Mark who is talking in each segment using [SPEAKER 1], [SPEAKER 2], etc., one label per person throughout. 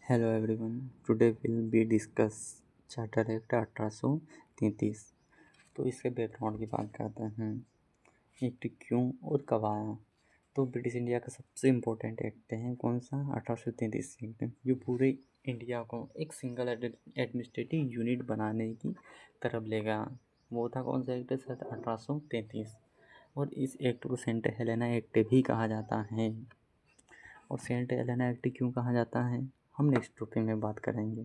[SPEAKER 1] Hello everyone. Today we'll be discuss charter act 1833। तो इसके background की बात करते हैं। एक्ट क्यों और कब आया। तो ब्रिटिश इंडिया का सबसे इम्पोर्टेंट एक्ट है कौन सा, 1833 एक्ट, जो पूरे इंडिया को एक सिंगल एडमिनिस्ट्रेटिव यूनिट बनाने की तरफ ले गया। वो था कौन सा एक्ट सर, 1833। और इस एक्ट को सेंट हेलेना एक्ट भी कहा जाता है। और सेंट हेलेना एक्ट क्यों कहा जाता है हम नेक्स्ट टॉपिक में बात करेंगे।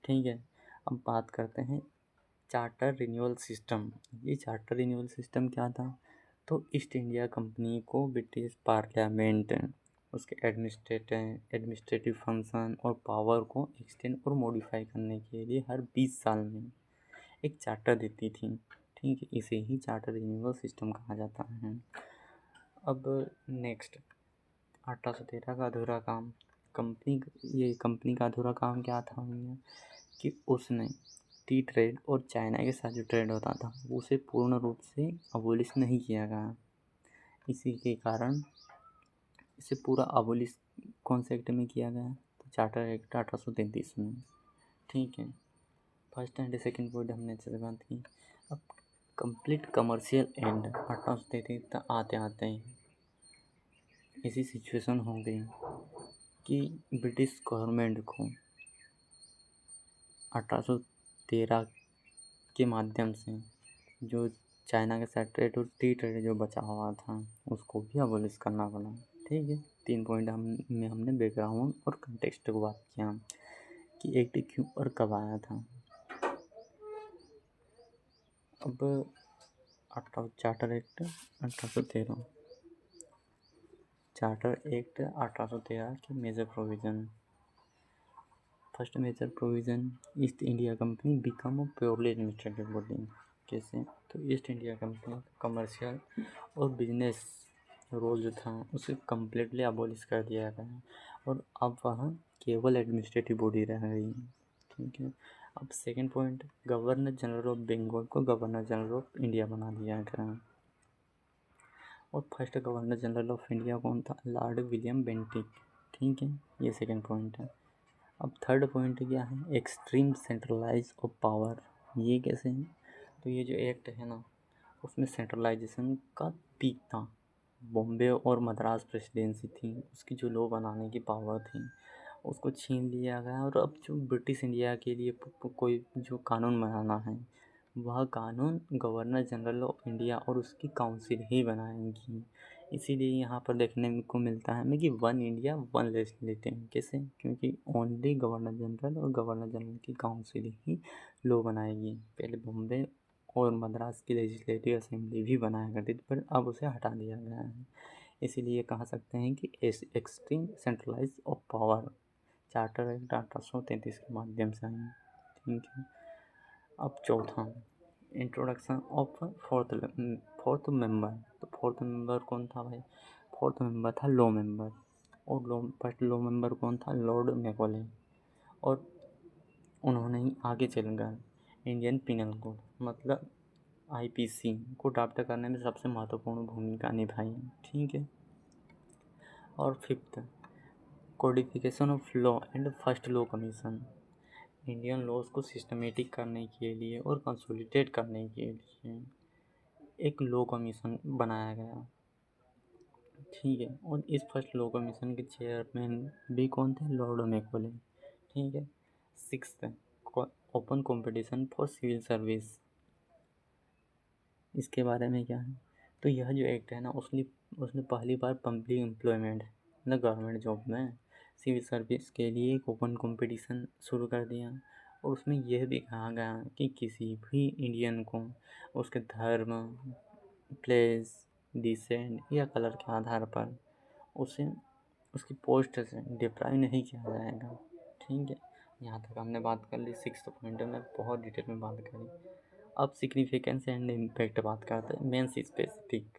[SPEAKER 1] ठीक है, अब बात करते हैं चार्टर रिन्यूअल सिस्टम। ये चार्टर रिन्यूअल सिस्टम क्या था। तो ईस्ट इंडिया कंपनी को ब्रिटिश पार्लियामेंट उसके एडमिनिस्ट्रेटिव फंक्शन और पावर को एक्सटेंड और मॉडिफाई करने के लिए हर 20 साल में एक चार्टर देती थी। ठीक है, इसे ही चार्टर रिन्यूअल सिस्टम कहा जाता है। अब नेक्स्ट 1813 का अधूरा काम। कंपनी का अधूरा काम क्या था कि उसने टी ट्रेड और चाइना के साथ जो ट्रेड होता था उसे पूर्ण रूप से अबोलिश नहीं किया गया। इसी के कारण इसे पूरा अबोलिश कौन से एक्ट में किया गया, तो चार्टर एक्ट 1833 में। ठीक है, फर्स्ट एंड सेकेंड पॉइंट हमने अच्छे से बात की। अब कंप्लीट कमर्शियल एंड 1833 तक आते आते ही ऐसी सिचुएशन हो गई कि ब्रिटिश गवर्नमेंट को 1813 के माध्यम से जो चाइना के साथ ट्रेड और टी ट्रेड जो बचा हुआ था उसको भी अबोलिश करना पड़ा। ठीक है, 3 पॉइंट हमने बैकग्राउंड और कंटेक्स्ट को बात किया कि एक्ट क्यों और कब आया था। अब चार्टर एक्ट 1813। चार्टर एक्ट 1813 के major provision. First major provision, East India Company become a purely administrative body. कैसे, तो ईस्ट इंडिया कंपनी कमर्शियल और बिजनेस रोल जो था उसे कम्प्लीटली अबॉलिश कर दिया गया और अब वह केवल एडमिनिस्ट्रेटिव बॉडी रह गई। ठीक है, अब second point, governor general of Bengal को गवर्नर जनरल ऑफ इंडिया बना दिया गया। और first governor general of India कौन था, लॉर्ड विलियम बेंटिक। ठीक है, ये सेकंड पॉइंट है। अब थर्ड पॉइंट क्या है, एक्सट्रीम सेंट्रलाइज ऑफ पावर। ये कैसे है, तो ये जो एक्ट है ना उसमें सेंट्रलाइजेशन का पीक था। बॉम्बे और मद्रास प्रेसिडेंसी थी, उसकी जो लॉ बनाने की पावर थी उसको छीन लिया गया। और अब जो ब्रिटिश इंडिया के लिए कोई जो कानून बनाना है वह कानून गवर्नर जनरल ऑफ इंडिया और उसकी काउंसिल ही बनाएंगी। इसीलिए यहाँ पर देखने को मिलता है हमें कि वन इंडिया वन लेजिस्लेटिव। कैसे, क्योंकि ओनली गवर्नर जनरल और गवर्नर जनरल की काउंसिल ही लॉ बनाएगी। पहले बॉम्बे और मद्रास की लेजिस्लेटिव असेंबली भी बनाया करती थी पर अब उसे हटा दिया गया है। इसीलिए कह सकते हैं कि extreme centralize of power charter act 1833 के माध्यम से आई। ठीक है, अब चौथा, इंट्रोडक्शन ऑफ फोर्थ मेंबर। तो फोर्थ मेंबर कौन था भाई, फोर्थ मेंबर था लॉ मेंबर। और फर्स्ट लॉ मेंबर कौन था, लॉर्ड मैकॉले। और उन्होंने ही आगे चलकर इंडियन पिनल कोड मतलब आईपीसी को ड्राफ्ट करने में सबसे महत्वपूर्ण भूमिका निभाई। ठीक है, और fifth, codification of law and first law commission. Indian laws को सिस्टमेटिक करने के लिए और कंसोलिडेट करने के लिए एक लॉ कमीशन बनाया गया। ठीक है, और इस फर्स्ट लॉ कमीशन के चेयरमैन भी कौन थे, लॉर्ड मैकॉले। ठीक है, sixth, open competition for civil service. इसके बारे में क्या है, तो यह जो एक्ट है ना उसने पहली बार पब्लिक एम्प्लॉयमेंट मतलब गवर्नमेंट जॉब में सिविल सर्विस के लिए एक ओपन कंपटीशन शुरू कर दिया। और उसमें यह भी कहा गया कि किसी भी इंडियन को उसके धर्म, प्लेस, डिसेंट या कलर के आधार पर उसे उसकी पोस्ट से डिप्राइव नहीं किया जाएगा। ठीक है, यहाँ तक हमने बात कर ली। सिक्स्थ पॉइंट में बहुत डिटेल में बात करी। अब सिग्निफिकेंस एंड इम्पैक्ट बात करते हैं, मेंस स्पेसिफिक।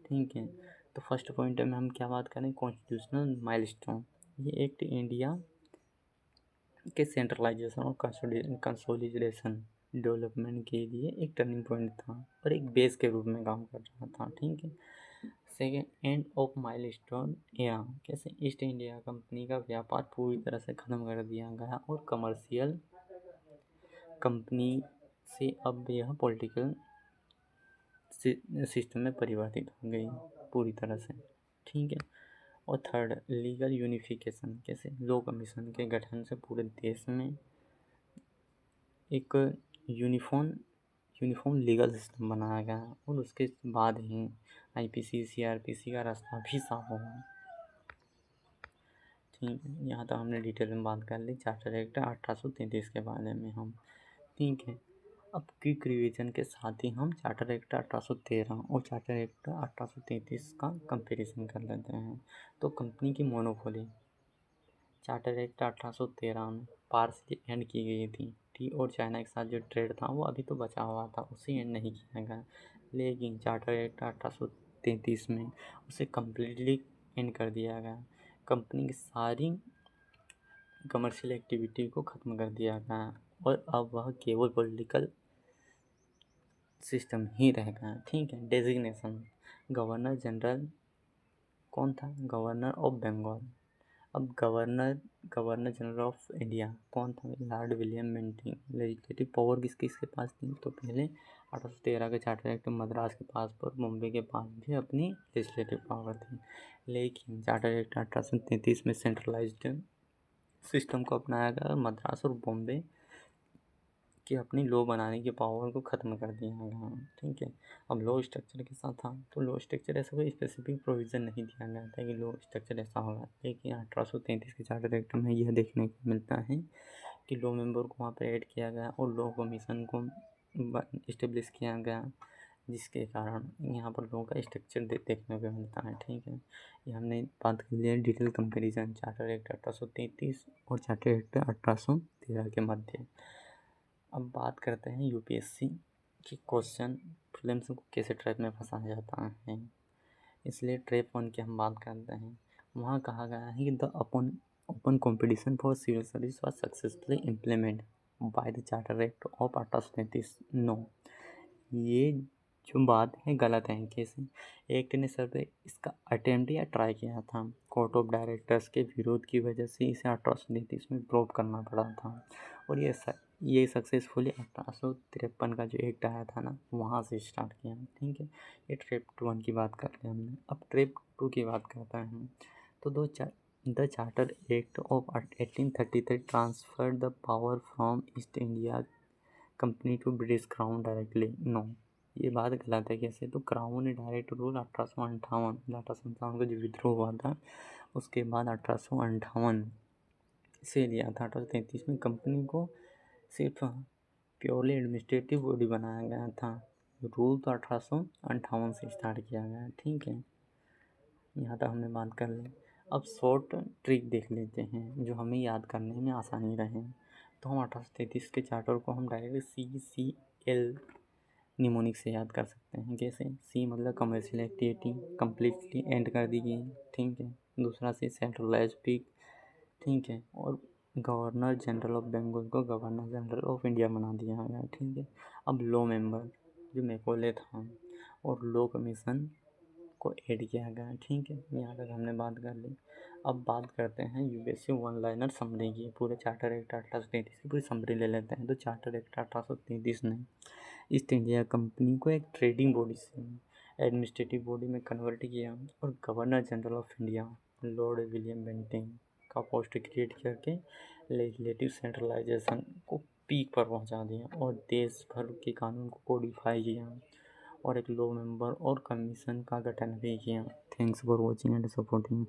[SPEAKER 1] ठीक है, तो फर्स्ट पॉइंट में हम क्या बात करें, कॉन्स्टिट्यूशनल माइलस्टोन। ये एक्ट इंडिया के सेंट्रलाइजेशन और कंसोलिडेशन डेवलपमेंट के लिए एक टर्निंग पॉइंट था और एक बेस के रूप में काम कर रहा था। ठीक है, second, end of milestone era. कैसे ईस्ट इंडिया कंपनी का व्यापार पूरी तरह से खत्म कर दिया गया और कमर्शियल कंपनी से अब यह पॉलिटिकल सिस्टम में परिवर्तित हो गई पूरी तरह से। ठीक है। और थर्ड, लीगल यूनिफिकेशन। कैसे लॉ कमीशन के गठन से पूरे देश में एक यूनिफॉर्म लीगल सिस्टम बनाया गया और उसके बाद ही आईपीसी सीआरपीसी का रास्ता भी साफ होगा। ठीक है। यहाँ तो हमने डिटेल में बात कर ली चार्टर एक्ट 1833 के बारे में हम। ठीक है। अब क्विक रिवीजन के साथ ही हम चार्टर एक्ट 1813 और चार्टर एक्ट 1833 का कंपैरिजन कर लेते हैं। तो कंपनी की मोनोपोली चार्टर एक्ट 1813 में पार्सली एंड की गई थी। टी और चाइना के साथ जो ट्रेड था वो अभी तो बचा हुआ था, उसे एंड नहीं किया गया। लेकिन चार्टर एक्ट 1833 में उसे कम्प्लीटली एंड कर दिया गया। कंपनी की सारी कमर्शियल एक्टिविटी को ख़त्म कर दिया गया और अब वह केवल पॉलिटिकल सिस्टम ही रह गया। ठीक है। डेजिग्नेशन, गवर्नर जनरल कौन था? Governor of Bengal. अब गवर्नर जनरल ऑफ इंडिया कौन था? Lord William Bentinck. Legislative power किसके पास थी? तो पहले 1813 के चार्टर एक्ट में मद्रास के पास पर मुंबई के पास भी अपनी लेजिस्लेटिव पावर थी। लेकिन चार्टर एक्ट 1833 में सेंट्रलाइज्ड सिस्टम को अपनाया गया। मद्रास और बॉम्बे कि अपनी लॉ बनाने की पावर को ख़त्म कर दिया गया। ठीक है। अब लॉ स्ट्रक्चर के साथ था तो लॉ स्ट्रक्चर ऐसा कोई स्पेसिफिक प्रोविज़न नहीं दिया गया था कि लॉ स्ट्रक्चर ऐसा होगा। लेकिन 1833 के चार्टर एक्ट में यह देखने को मिलता है कि लॉ मेंबर को वहाँ पर ऐड किया गया और लॉ कमीशन को इस्टेब्लिश किया गया, जिसके कारण यहाँ पर लॉ का स्ट्रक्चर देखने को मिलता है। ठीक है। ये हमने बात कर लिया डिटेल कंपेरिजन चार्टर एक्ट 1833 और चार्टर एक्ट 1813 के मध्य। अब बात करते हैं यूपीएससी की क्वेश्चन फिल्म्स को कैसे ट्रैप में फंसाया जाता है। इसलिए ट्रैप 1 की हम बात करते हैं। वहाँ कहा गया है कि the open competition for civil service was successfully implement by the charter act of 1833। No, ये जो बात है गलत है। कैसे? एक्ट ने सर पे इसका अटेम्प्ट या ट्राई किया था। कोर्ट ऑफ डायरेक्टर्स के विरोध की वजह से इसे 1833 में ड्रॉप करना पड़ा था और ये सक्सेसफुली 1853 का जो एक्ट आया था ना, वहाँ से स्टार्ट किया। ठीक है। ये ट्रैप 1 की बात कर लिया हमने। अब ट्रैप 2 की बात करते हैं हम। तो the charter act of 1833 transfer the power from East India Company to British crown directly. No, ये बात गलत है। कैसे? तो क्राउन ने डायरेक्ट रूल 1858 का जो विद्रोह हुआ था उसके बाद 1858 से लिया था। 1833 में कंपनी को सिर्फ प्योरली एडमिनिस्ट्रेटिव बॉडी बनाया गया था। रूल तो 1858 से स्टार्ट किया गया। ठीक है। यहाँ तक हमने बात कर ली। अब शॉर्ट ट्रिक देख लेते हैं जो हमें याद करने में आसानी रहे। तो हम 1833 के चार्टर को हम डायरेक्ट CCL निमोनिक से याद कर सकते हैं। जैसे सी मतलब कमर्शियल एक्टिविटी कम्प्लीटली एंड कर दी गई। ठीक है। दूसरा सी सेंट्रलाइज पीक। ठीक है। और गवर्नर जनरल ऑफ बंगाल को गवर्नर जनरल ऑफ इंडिया बना दिया गया। ठीक है। अब लॉ मेंबर जो मैकॉले था और लॉ कमीशन को ऐड किया गया। ठीक है। यहाँ तक हमने बात कर ली। अब बात करते हैं यूपीएससी वन लाइनर समरी की। पूरे चार्टर एक्ट 1833 की पूरी समरी ले लेते हैं। तो चार्टर एक्ट 1833 ने ईस्ट इंडिया कंपनी को एक ट्रेडिंग बॉडी से एडमिनिस्ट्रेटिव बॉडी में कन्वर्ट किया और governor general of India lord William Bentinck का पोस्ट क्रिएट करके लेजिस्लेटिव सेंट्रलाइजेशन को पीक पर पहुंचा दिया और देश भर के कानून को कोडिफाई किया और एक लॉ मेंबर और कमीशन का गठन भी किया। Thanks for watching and supporting.